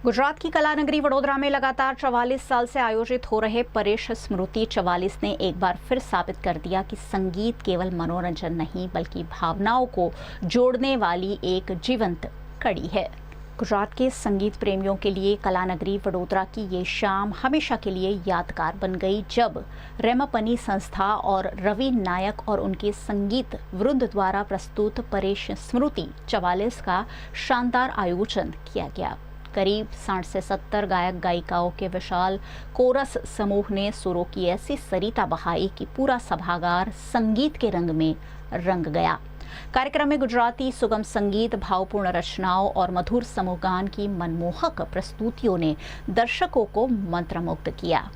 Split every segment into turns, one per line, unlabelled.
गुजरात की कला नगरी वडोदरा में लगातार 44 साल से आयोजित हो रहे परेश स्मृति 44 ने एक बार फिर साबित कर दिया कि संगीत केवल मनोरंजन नहीं बल्कि भावनाओं को जोड़ने वाली एक जीवंत कड़ी है। गुजरात के संगीत प्रेमियों के लिए कला नगरी वडोदरा की ये शाम हमेशा के लिए यादगार बन गई, जब रेमापनी संस्था और रवि नायक और उनके संगीत वृंद द्वारा प्रस्तुत परेश स्मृति 44 का शानदार आयोजन किया गया। करीब 60 से 70 गायक गायिकाओं के विशाल कोरस समूह ने सुरों की ऐसी सरिता बहाई कि पूरा सभागार संगीत के रंग में रंग गया। कार्यक्रम में गुजराती सुगम संगीत, भावपूर्ण रचनाओं और मधुर समूहगान की मनमोहक प्रस्तुतियों ने दर्शकों को मंत्रमुग्ध किया।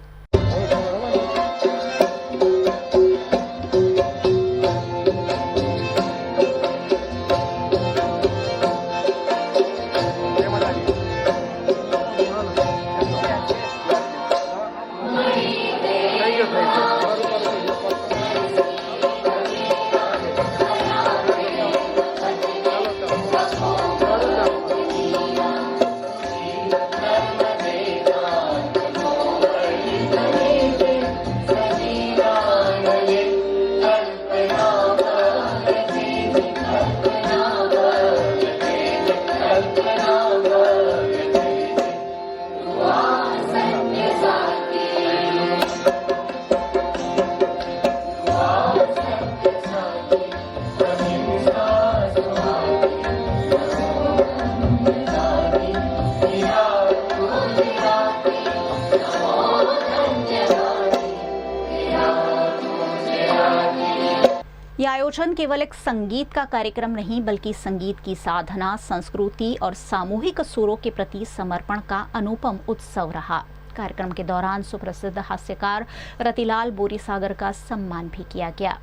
यह आयोजन केवल एक संगीत का कार्यक्रम नहीं बल्कि संगीत की साधना, संस्कृति और सामूहिक सुरों के प्रति समर्पण का अनुपम उत्सव रहा। कार्यक्रम के दौरान सुप्रसिद्ध हास्यकार रतिलाल बोरीसागर का सम्मान भी किया गया।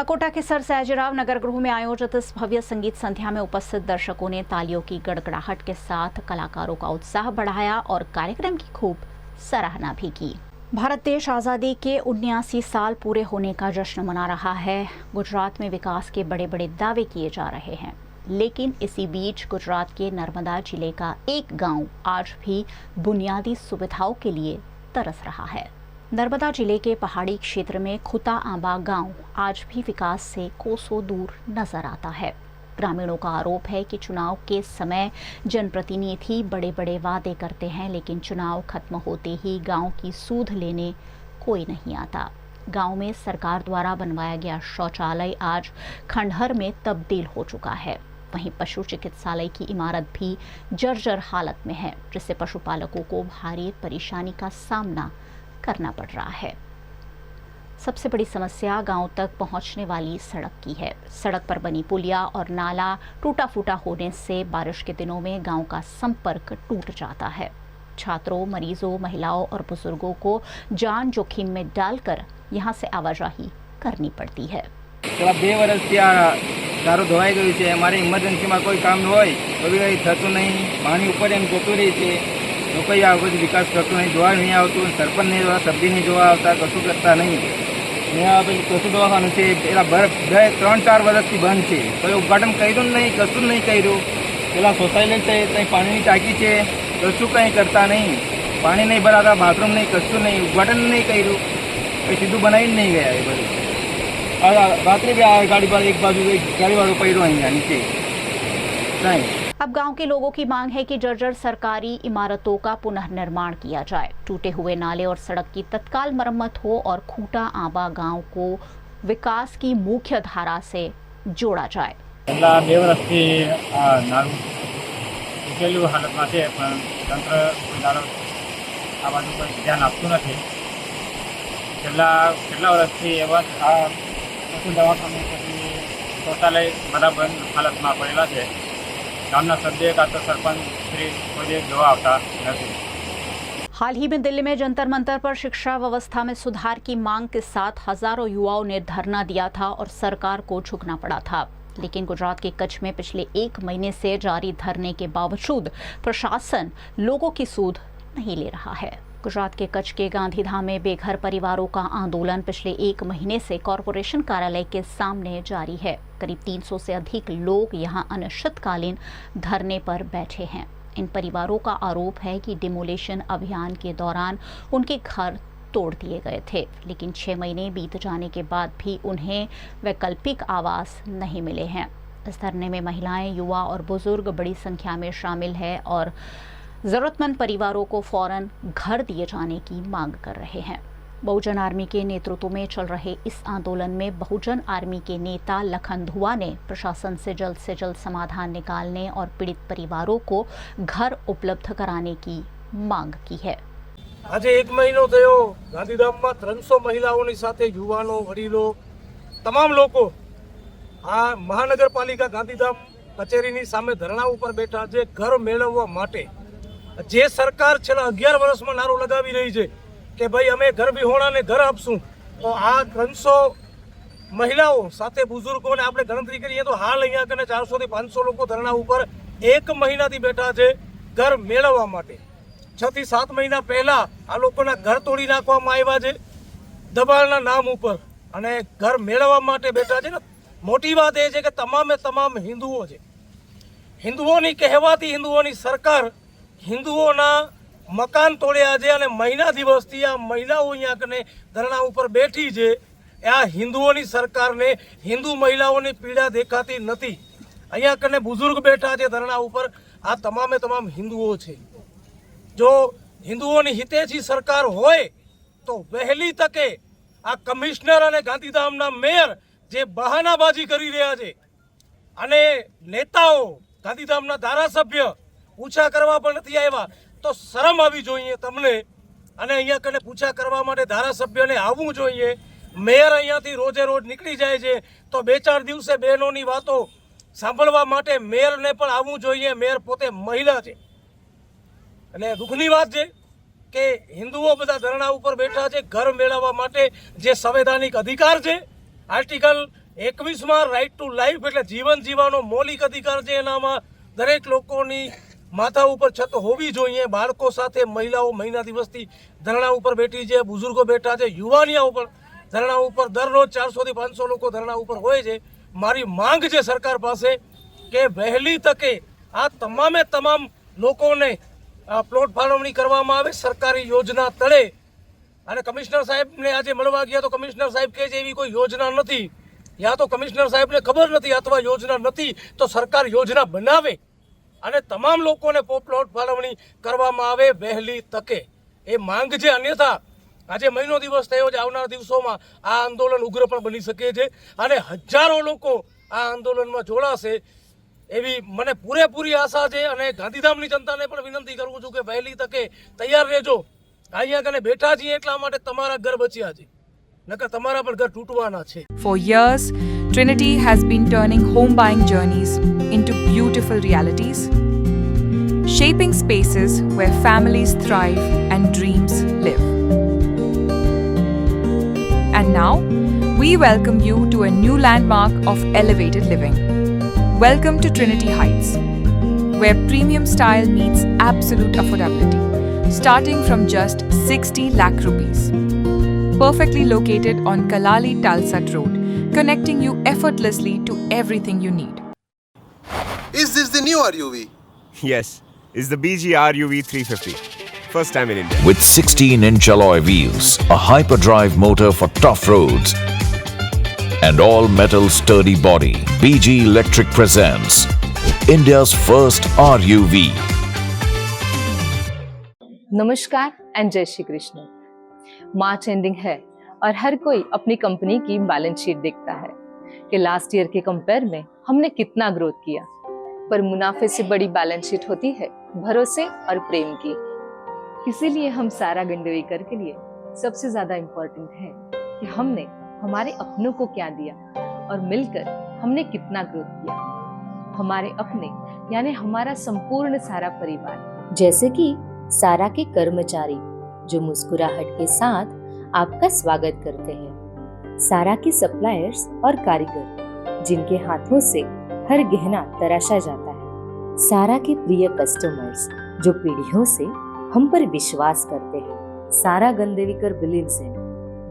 कोटा के सर सयाजीराव नगर गृह में आयोजित इस भव्य संगीत संध्या में उपस्थित दर्शकों ने तालियों की गड़गड़ाहट के साथ कलाकारों का उत्साह बढ़ाया और कार्यक्रम की खूब सराहना भी की। भारत देश आज़ादी के 79 साल पूरे होने का जश्न मना रहा है। गुजरात में विकास के बड़े बड़े दावे किए जा रहे हैं, लेकिन इसी बीच गुजरात के नर्मदा जिले का एक गांव आज भी बुनियादी सुविधाओं के लिए तरस रहा है। नर्मदा जिले के पहाड़ी क्षेत्र में खुता आंबा गांव आज भी विकास से कोसों दूर नजर आता है। ग्रामीणों का आरोप है कि चुनाव के समय जनप्रतिनिधि बड़े बड़े वादे करते हैं, लेकिन चुनाव खत्म होते ही गांव की सूध लेने कोई नहीं आता। गांव में सरकार द्वारा बनवाया गया शौचालय आज खंडहर में तब्दील हो चुका है। वहीं पशु चिकित्सालय की इमारत भी जर्जर हालत में है, जिससे पशुपालकों को भारी परेशानी का सामना करना पड़ रहा है। सबसे बड़ी समस्या गांव तक पहुंचने वाली सड़क की है। सड़क पर बनी पुलिया और नाला टूटा फूटा होने से बारिश के दिनों में गांव का संपर्क टूट जाता है। छात्रों, मरीजों, महिलाओं और बुजुर्गों को जान जोखिम में डालकर यहां से आवाजाही करनी पड़ती है।
2 વર્ષથી આ સારું ધોવાઈ ગયું છે। અમારે ઇમરજન્સીમાં કોઈ કામ હોય તો બી કંઈ થતું નહીં। પાણી ઉપર એમ જતું રહે છે, તો કોઈ આ બધું વિકાસ કરતું નહીં, જોવા નહીં આવતું, સરપંચ નહીં જોવા, સભ્ય નહીં જોવા આવતા, કશું કરતા નહીં। ને આ પેલું કશું દવાખાનું છે પેલા 3-4 વર્ષથી બંધ છે, કોઈ ઉદ્ઘાટન કર્યું નહીં, કશું નહીં કર્યું। પેલા સોસાયટી છે ત્યાં પાણીની ટાંકી છે, કશું કંઈ કરતા નહીં, પાણી નહીં ભરાતા, બાથરૂમ નહીં, કશું નહીં, ઉદ્ઘાટન નહીં કર્યું, કંઈ સીધું બનાવીને નહીં ગયા એ બધું। रात्रि भी गाड़ी पर एक बाजू गाड़ी वालों पैरों आएंगे नीचे नहीं।
अब गांव के लोगों की मांग है कि जर्जर सरकारी इमारतों का पुनर्निर्माण किया जाए, टूटे हुए नाले और सड़क की तत्काल मरम्मत हो और खूटा आंबा गांव को विकास की मुख्य धारा से जोड़ा जाए।
2 વર્ષથી નાળું તૂટેલું હાલતમાં છે, પણ તંત્ર આ બાજુ કોઈ ધ્યાન આપતું નથી। કેટલા વર્ષથી એવા આ પશુ દવાખાનું પછી શૌચાલય બધા બંધ હાલતમાં પડેલા છે। ગામના સભ્ય કાં તો સરપંચ શ્રી કોઈ જોવા આવતા નથી।
हाल ही में दिल्ली में जंतर मंतर पर शिक्षा व्यवस्था में सुधार की मांग के साथ हजारों युवाओं ने धरना दिया था और सरकार को झुकना पड़ा था। लेकिन गुजरात के कच्छ में पिछले 1 महीने से जारी धरने के बावजूद प्रशासन लोगों की सूध नहीं ले रहा है। गुजरात के कच्छ के गांधीधाम में बेघर परिवारों का आंदोलन पिछले 1 महीने से कॉरपोरेशन कार्यालय के सामने जारी है। करीब 300 से अधिक लोग यहां अनिश्चितकालीन धरने पर बैठे हैं। इन परिवारों का आरोप है कि डिमोलेशन अभियान के दौरान उनके घर तोड़ दिए गए थे, लेकिन 6 महीने बीत जाने के बाद भी उन्हें वैकल्पिक आवास नहीं मिले हैं। इस धरने में महिलाएं, युवा और बुजुर्ग बड़ी संख्या में शामिल है और जरूरतमंद परिवारों को फौरन घर दिए जाने की मांग कर रहे हैं। बहुजन आर्मी के नेतृत्व में चल रहे इस आंदोलन में बहुजन आर्मी के नेता लखन धुआ ने प्रशासन से जल्द समाधान निकालने और पीड़ित परिवारों को घर उपलब्ध कराने की मांग की है।
आज 1 મહિનો થયો ગાંધીધામમાં 300 મહિલાઓની સાથે યુવાનો, વડીલો, તમામ લોકો આ મહાનગરપાલિકા ગાંધીધામ કચેરીની સામે ધરણા ઉપર બેઠા છે ઘર મેળવવા માટે। જે સરકાર છેલ્લા 11 વર્ષમાં નારો લગાવી રહી છે કે ભાઈ અમે ઘર વિહોણાને ઘર આપશું, તો આ 300 મહિલાઓ સાથે બુઝુર્ગોને આપણે ગણતરી કરીએ તો હાલ અહીંયા કને 400 થી 500 લોકો ધરણા ઉપર 1 મહિનાથી બેઠા છે ઘર મેળવવા માટે। 6 થી 7 મહિના પહેલા આ લોકોના ઘર તોડી નાખવામાં આવ્યા છે દબાણના નામ ઉપર, અને ઘર મેળવવા માટે બેઠા છે ને। મોટી વાત એ છે કે તમામે તમામ હિન્દુઓ છે, હિન્દુઓની કહેવાતી હિન્દુઓની સરકાર હિન્દુઓના મકાન તોડ્યા છે, અને મહિના દિવસથી આ મહિલાઓ અહીંયા કને ધરણા ઉપર બેઠી છે। આ હિન્દુઓની સરકારને હિન્દુ મહિલાઓની પીડા દેખાતી નથી। અહીંયા કને બુઝુર્ગ બેઠા છે ધરણા ઉપર, આ તમામે તમામ હિન્દુઓ છે। જો હિન્દુઓની હિતેચી સરકાર હોય તો વહેલી તકે આ કમિશનર અને ગાંધીધામના મેયર જે બહાનાબાજી કરી રહ્યા છે, અને નેતાઓ ગાંધીધામના ધારાસભ્ય પૂછા કરવા પણ નથી આવ્યા, તો શરમ આવી જોઈએ તમને। અને અહીંયા કને પૂછા કરવા માટે ધારાસભ્યને આવવું જોઈએ। મેયર અહીંયાથી રોજે રોજ નીકળી જાય છે, તો 2-4 દિવસે બહેનોની વાતો સાંભળવા માટે મેયરને પણ આવવું જોઈએ। મેયર પોતે મહિલા છે, અને દુઃખની વાત છે કે હિન્દુઓ બધા ધરણા ઉપર બેઠા છે ઘર મેળવવા માટે, જે સંવૈધાનિક અધિકાર છે। આર્ટિકલ 21માં રાઇટ ટુ લાઈફ એટલે જીવન જીવવાનો મૌલિક અધિકાર છે, એનામાં દરેક લોકોની માથા ઉપર છત હોવી જોઈએ। બાળકો સાથે મહિલાઓ મહિના દિવસથી ધરણા ઉપર બેઠી છે, બુઝુર્ગો બેઠા છે, યુવાનિયાઓ પણ ધરણા ઉપર દરરોજ 400 થી 500 લોકો ધરણા ઉપર હોય છે। મારી માંગ છે સરકાર પાસે કે વહેલી તકે આ તમામે તમામ લોકોને પ્લોટ ફાળવણી કરવામાં આવે સરકારી યોજના તળે, અને કમિશનર સાહેબને આજે મળવા ગયા તો કમિશનર સાહેબ કહે છે એવી કોઈ યોજના નથી, યા તો કમિશનર સાહેબને ખબર નથી અથવા યોજના નથી તો સરકાર યોજના બનાવે અને તમામ લોકોને પોપલોટ ફાળવણી કરવામાં આવે વહેલી તકે, એ માંગ છે. અન્યથા આજે મહિનો દિવસ થયો છે, આવનારા દિવસોમાં આ આંદોલન ઉગ્ર પણ બની શકે છે અને હજારો લોકો આ આંદોલનમાં જોડાશે એવી મને પૂરેપૂરી આશા છે. અને ગાંધીધામની જનતાને પણ વિનંતી કરું છું કે વહેલી તકે તૈયાર રહેજો. અહીંયા કને બેઠા છીએ એટલા માટે તમારા ઘર બચ્યા છે, નકર તમારા પણ ઘર તૂટવાના છે.
For years, Trinity has been turning home buying journeys into beautiful realities, shaping spaces where families thrive and dreams live. And now, we welcome you to a new landmark of elevated living. Welcome to Trinity Heights, where premium style meets absolute affordability, starting from just 60 lakh rupees. Perfectly located on Kalali Talsat Road, connecting you effortlessly to everything you need.
Is this the new RUV?
Yes, it's the BG RUV 350. First time in India.
With 16-inch alloy wheels, a hyperdrive motor for tough roads, and all-metal sturdy body, BG Electric presents India's first RUV.
नमस्कार and जय Shri Krishna. March ending है और हर कोई अपनी company की balance sheet देखता है कि लास्ट ईयर के कंपेयर में हमने कितना ग्रोथ किया, पर मुनाफे से बड़ी बैलेंस शीट होती है भरोसे और प्रेम की। इसीलिए हम सारा गंडवेकर के लिए सबसे ज्यादा इम्पोर्टेंट है कि हमने हमारे अपनों को क्या दिया और मिलकर हमने कितना ग्रोथ किया। हमारे अपने यानी हमारा संपूर्ण सारा परिवार,
जैसे कि सारा के कर्मचारी जो मुस्कुराहट के साथ आपका स्वागत करते हैं, सारा के सप्लायर्स और कारीगर जिनके हाथों से हर गहना तराशा जाता है, सारा के प्रिय कस्टमर्स जो पीढ़ियों से हम पर विश्वास करते हैं, Sara Gandevikar believes in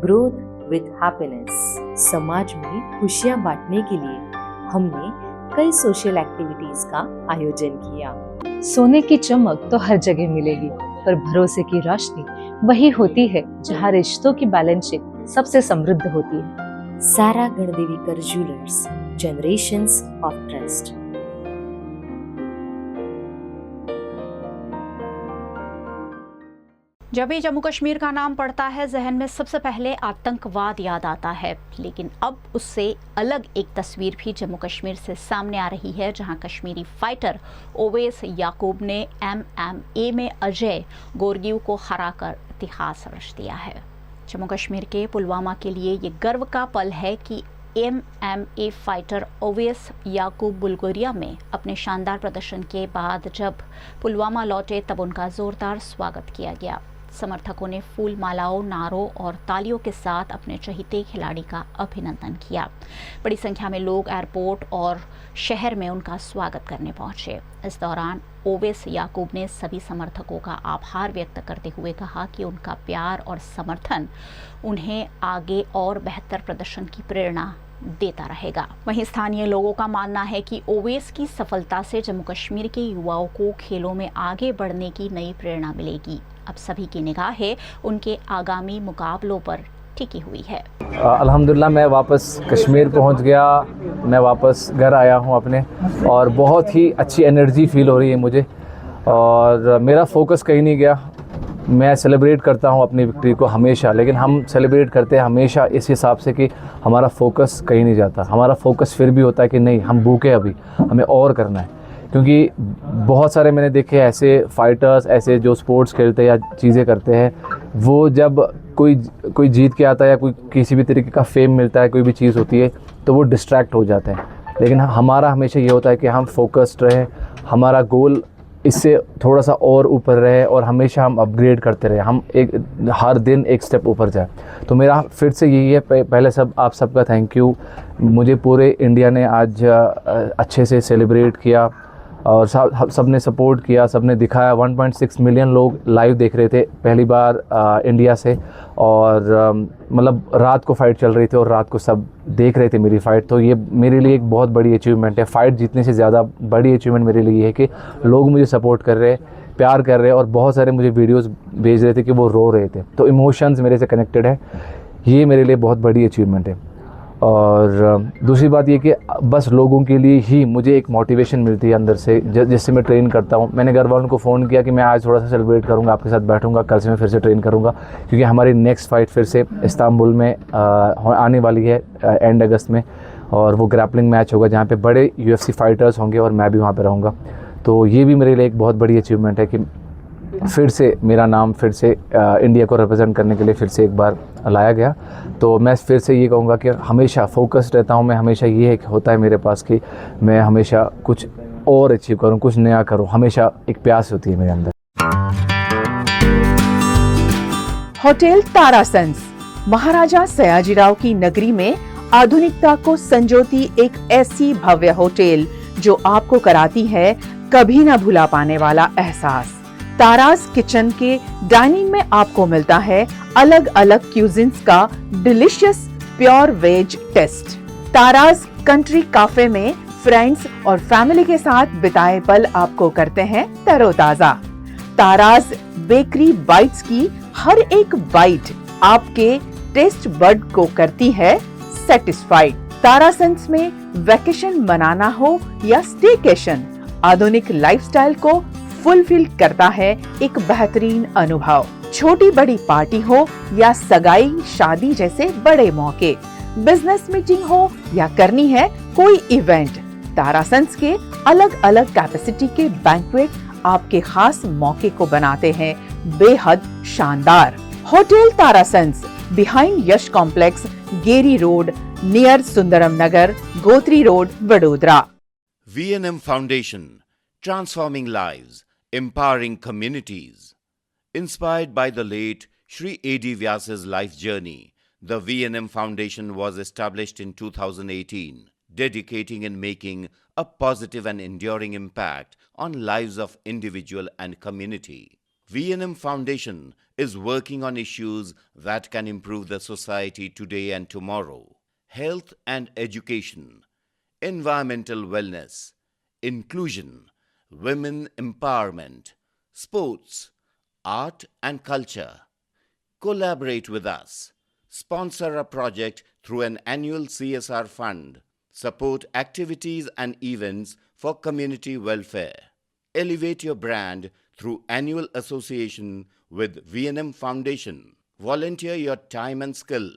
growth with happiness. समाज में खुशियां बांटने के लिए हमने कई सोशल एक्टिविटीज का आयोजन किया।
सोने की चमक तो हर जगह मिलेगी, पर भरोसे की रोशनी वही होती है जहाँ रिश्तों की बैलेंस शीट सबसे समृद्ध होती है।
सारा गणदेवीकर ज्वेलर्स, जनरेशंस ऑफ ट्रस्ट।
जब भी जम्मू कश्मीर का नाम पड़ता है जहन में सबसे पहले आतंकवाद याद आता है, लेकिन अब उससे अलग एक तस्वीर भी जम्मू कश्मीर से सामने आ रही है, जहां कश्मीरी फाइटर ओवैस याकूब ने MMA में अजय गोरगीव को हराकर इतिहास रच दिया है। जम्मू कश्मीर के पुलवामा के लिए ये गर्व का पल है कि MMA फाइटर ओवैस याकूब बुल्गारिया में अपने शानदार प्रदर्शन के बाद जब पुलवामा लौटे तब उनका जोरदार स्वागत किया गया। समर्थकों ने फूल मालाओं, नारों और तालियों के साथ अपने चहेते खिलाड़ी का अभिनंदन किया। बड़ी संख्या में लोग एयरपोर्ट और शहर में उनका स्वागत करने पहुंचे। इस दौरान ओवैस याकूब ने सभी समर्थकों का आभार व्यक्त करते हुए कहा कि उनका प्यार और समर्थन उन्हें आगे और बेहतर प्रदर्शन की प्रेरणा देता रहेगा। वहीं स्थानीय लोगों का मानना है कि ओवैस की सफलता से जम्मू कश्मीर के युवाओं को खेलों में आगे बढ़ने की नई प्रेरणा मिलेगी। अब सभी की निगाहें उनके आगामी मुकाबलों पर टिकी हुई है।
अल्हम्दुलिल्लाह मैं वापस कश्मीर पहुंच गया, मैं वापस घर आया हूं अपने, और बहुत ही अच्छी एनर्जी फील हो रही है मुझे, और मेरा फोकस कहीं नहीं गया। मैं सेलिब्रेट करता हूं अपनी विक्ट्री को हमेशा, लेकिन हम सेलिब्रेट करते हैं हमेशा इस हिसाब से कि हमारा फोकस कहीं नहीं जाता। हमारा फोकस फिर भी होता है कि नहीं, हम भूखे, अभी हमें और करना है। क्योंकि बहुत सारे मैंने देखे ऐसे फाइटर्स, ऐसे जो स्पोर्ट्स खेलते हैं या चीज़ें करते हैं, वो जब कोई जीत के आता है या कोई किसी भी तरीके का फेम मिलता है, कोई भी चीज़ होती है, तो वो डिस्ट्रैक्ट हो जाते हैं। लेकिन हमारा हमेशा ये होता है कि हम फोकस्ड रहें, हमारा गोल इससे थोड़ा सा और ऊपर रहे और हमेशा हम अपग्रेड करते रहे, हम हर दिन एक स्टेप ऊपर जाए। तो मेरा फिर से यही है, पहले आप सबका थैंक यू। मुझे पूरे इंडिया ने आज अच्छे से सेलिब्रेट किया और सब ने सपोर्ट किया, सब ने दिखाया। 1.6 मिलियन लोग लाइव देख रहे थे पहली बार इंडिया से, और मतलब रात को फ़ाइट चल रही थी और रात को सब देख रहे थे मेरी फ़ाइट। तो ये मेरे लिए एक बहुत बड़ी अचीवमेंट है। फ़ाइट जीतने से ज़्यादा बड़ी अचीवमेंट मेरे लिए ये है कि लोग मुझे सपोर्ट कर रहे हैं, प्यार कर रहे हैं और बहुत सारे मुझे वीडियोस भेज रहे थे कि वो रो रहे थे। तो इमोशंस मेरे से कनेक्टेड है, ये मेरे लिए बहुत बड़ी अचीवमेंट है। और दूसरी बात ये कि बस लोगों के लिए ही मुझे एक मोटिवेशन मिलती है अंदर से, जिससे मैं ट्रेन करता हूँ। मैंने घर वालों को फ़ोन किया कि मैं आज थोड़ा सा सेलिब्रेट करूँगा, आपके साथ बैठूँगा, कल से मैं फिर से ट्रेन करूँगा, क्योंकि हमारी नेक्स्ट फ़ाइट फिर से इस्तांबुल में आने वाली है एंड अगस्त में, और वो ग्रैपलिंग मैच होगा जहाँ पे बड़े UFC फाइटर्स होंगे और मैं भी वहाँ पे रहूँगा। तो ये भी मेरे लिए एक बहुत बड़ी अचीवमेंट है कि फिर से मेरा नाम फिर से इंडिया को रिप्रेजेंट करने के लिए फिर से एक बार लाया गया। तो मैं फिर से ये कहूँगा कि हमेशा फोकस्ड रहता हूँ मैं, हमेशा ये एक होता है मेरे पास कि मैं हमेशा कुछ और अचीव करूँ, कुछ नया करूँ, हमेशा एक प्यास होती है मेरे अंदर।
होटल तारासंस महाराजा सयाजीराव की नगरी में आधुनिकता को संजोती एक ऐसी भव्य होटल जो आपको कराती है कभी न भुला पाने वाला एहसास। तारास किचन के डाइनिंग में आपको मिलता है अलग अलग क्यूजिन्स का delicious pure veg taste. Taras country cafe में फ्रेंड्स और फैमिली के साथ बिताए पल आपको करते हैं तरोताजा। तारास बेकरी बाइट्स की हर एक बाइट आपके टेस्ट बड को करती है सेटिस्फाइड। तारासंस में वैकेशन मनाना हो या स्टेकेशन, आधुनिक लाइफस्टाइल को फुलफिल करता है एक बेहतरीन अनुभव। छोटी बड़ी पार्टी हो या सगाई शादी जैसे बड़े मौके, बिजनेस मीटिंग हो या करनी है कोई इवेंट, तारासंस के अलग अलग कैपेसिटी के बैंक्वेट आपके खास मौके को बनाते हैं बेहद शानदार। Hotel Tarasons behind Yash complex, Geri road, near Sundaram Nagar, Gotri road, Vadodara.
V&M Foundation, transforming lives, empowering communities. Inspired by the late Shri A.D. Vyas's life journey, the V&M Foundation was established in 2018, dedicating and making a positive and enduring impact on lives of individual and community. V&M Foundation is working on issues that can improve the society today and tomorrow. Health and education, environmental wellness, inclusion, women empowerment, sports, art and culture. Collaborate with us. Sponsor a project through an annual CSR fund. Support activities and events for community welfare. Elevate your brand through annual association with V&M Foundation. Volunteer your time and skill.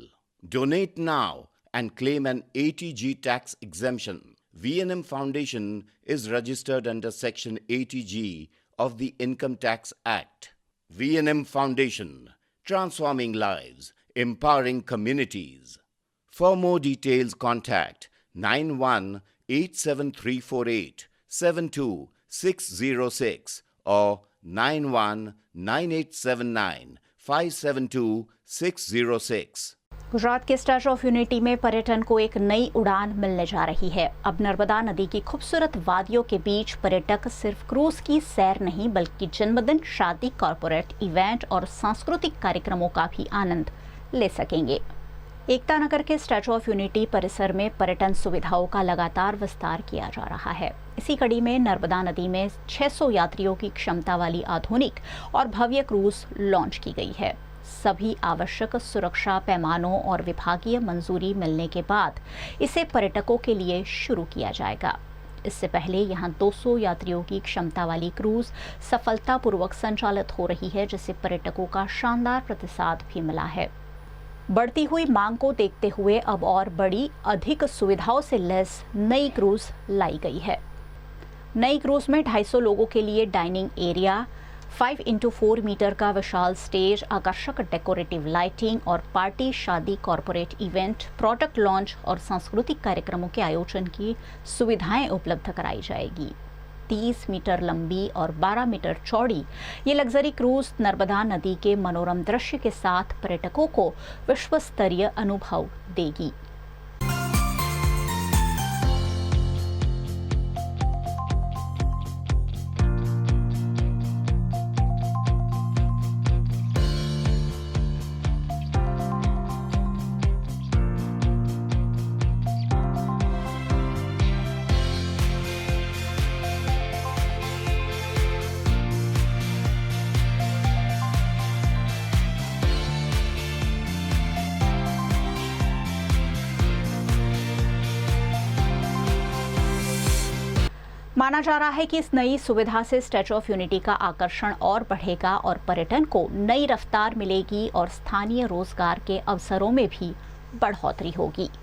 Donate now and claim an 80G tax exemption. V&M Foundation is registered under Section 80G of the Income Tax Act. V&M Foundation, transforming lives, empowering communities. For more details, contact 918734872606 or 919879572606.
Gujarat के statue of unity में पर्यटन को एक नई उड़ान मिलने जा रही है। अब नर्मदा नदी की खूबसूरत वादियों के बीच पर्यटक सिर्फ क्रूज की सैर नहीं बल्कि जन्मदिन, शादी, कॉरपोरेट इवेंट और सांस्कृतिक कार्यक्रमों का भी आनंद ले सकेंगे। एकता नगर के स्टैच्यू ऑफ यूनिटी परिसर में पर्यटन सुविधाओं का लगातार विस्तार किया जा रहा है। इसी कड़ी में नर्मदा नदी में 600 यात्रियों की क्षमता वाली आधुनिक और भव्य क्रूज लॉन्च की गई है। सभी आवश्यक सुरक्षा पैमानों और विभागीय मंजूरी मिलने के बाद इसे पर्यटकों के लिए शुरू किया जाएगा। इससे पहले यहां 200 यात्रियों की क्षमता वाली क्रूज सफलतापूर्वक संचालित हो रही है, जिसे पर्यटकों का शानदार प्रतिसाद भी मिला है। बढ़ती हुई मांग को देखते हुए अब और बड़ी, अधिक सुविधाओं से लैस नई क्रूज लाई गई है। नई क्रूज में 250 लोगों के लिए डाइनिंग एरिया, 5x4 मीटर का विशाल स्टेज, आकर्षक डेकोरेटिव लाइटिंग और पार्टी, शादी, कॉरपोरेट इवेंट, प्रोडक्ट लॉन्च और सांस्कृतिक कार्यक्रमों के आयोजन की सुविधाएं उपलब्ध कराई जाएगी। 30 मीटर लंबी और 12 मीटर चौड़ी ये लग्जरी क्रूज नर्मदा नदी के मनोरम दृश्य के साथ पर्यटकों को विश्व स्तरीय अनुभव देगी। माना जा रहा है कि इस नई सुविधा से स्टैच्यू ऑफ यूनिटी का आकर्षण और बढ़ेगा और पर्यटन को नई रफ्तार मिलेगी और स्थानीय रोजगार के अवसरों में भी बढ़ोतरी होगी।